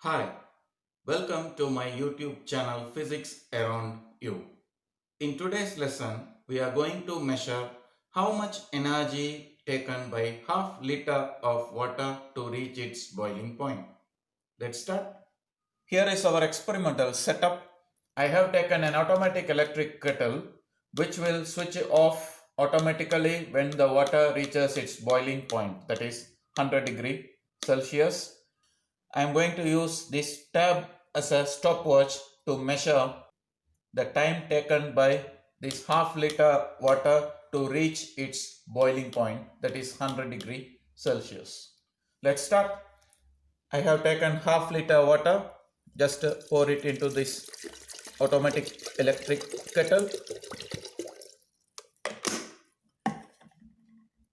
Hi, welcome to my YouTube channel Physics Around You. In today's lesson, we are going to measure how much energy taken by half liter of water to reach its boiling point. Let's start. Here is our experimental setup. I have taken an automatic electric kettle which will switch off automatically when the water reaches its boiling point, that is 100 degree Celsius. I am going to use this tab as a stopwatch to measure the time taken by this half liter water to reach its boiling point, that is 100 degree Celsius. Let's start. I have taken half liter water, just pour it into this automatic electric kettle.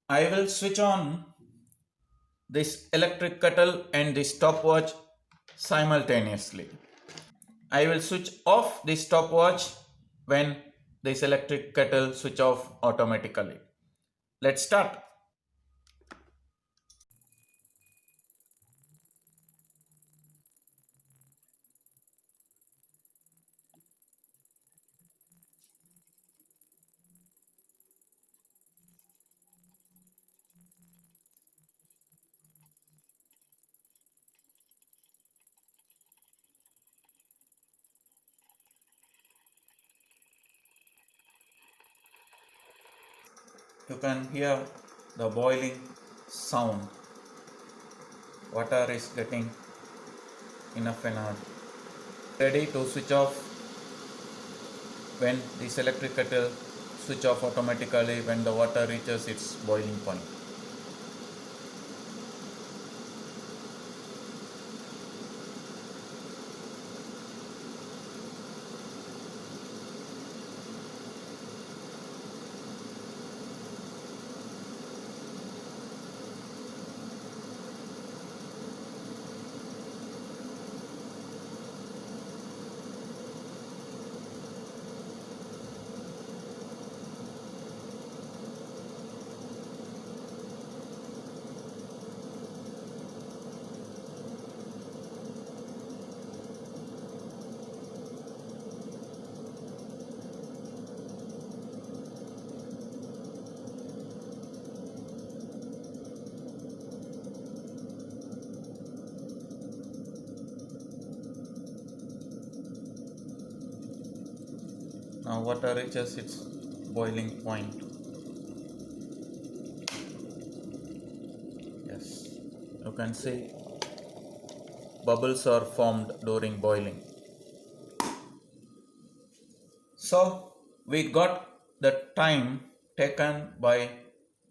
I will switch on this electric kettle and this stopwatch simultaneously. I will switch off the stopwatch when this electric kettle switch off automatically. Let's start. You can hear the boiling sound. Water is getting enough energy. Ready to switch off when this electric kettle switch off automatically when the water reaches its boiling point. Now water reaches its boiling point. Yes, you can see bubbles are formed during boiling. So we got the time taken by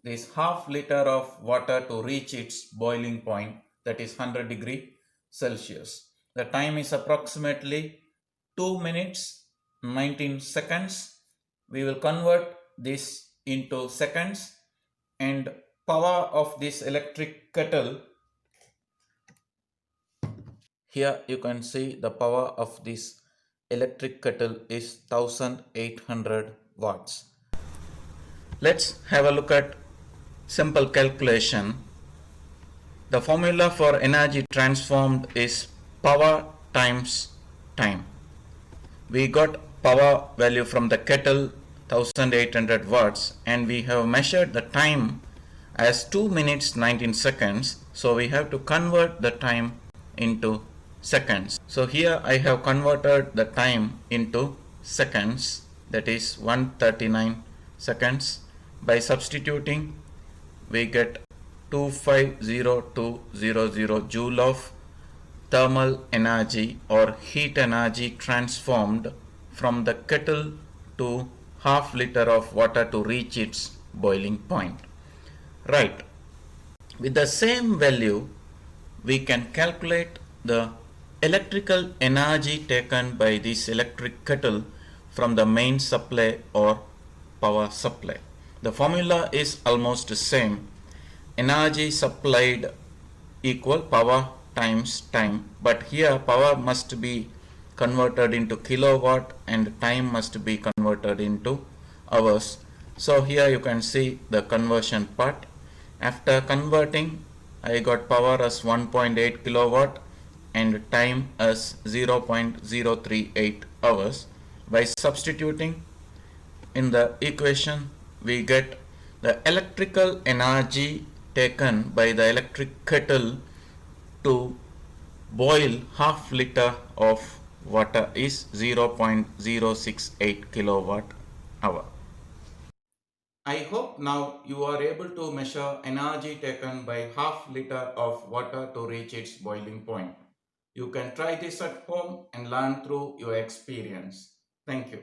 this half liter of water to reach its boiling point, that is 100 degree Celsius. The time is approximately 2 minutes 19 seconds. We will convert this into seconds, and power of this electric kettle. Here you can see the power of this electric kettle is 1800 watts. Let's have a look at simple calculation. The formula for energy transformed is power times time. We got power value from the kettle 1800 watts, and we have measured the time as 2 minutes 19 seconds. So we have to convert the time into seconds. So here I have converted the time into seconds, that is 139 seconds. By substituting, we get 250200 joule of thermal energy or heat energy transformed from the kettle to half liter of water to reach its boiling point. Right. With the same value, we can calculate the electrical energy taken by this electric kettle from the main supply or power supply. The formula is almost the same. Energy supplied equal power times time, but here power must be converted into kilowatt and time must be converted into hours. So here you can see the conversion part. After converting, I got power as 1.8 kilowatt and time as 0.038 hours. By substituting in the equation, we get the electrical energy taken by the electric kettle to boil half liter of water is 0.068 kilowatt hour. I hope now you are able to measure energy taken by half liter of water to reach its boiling point. You can try this at home and learn through your experience. Thank you.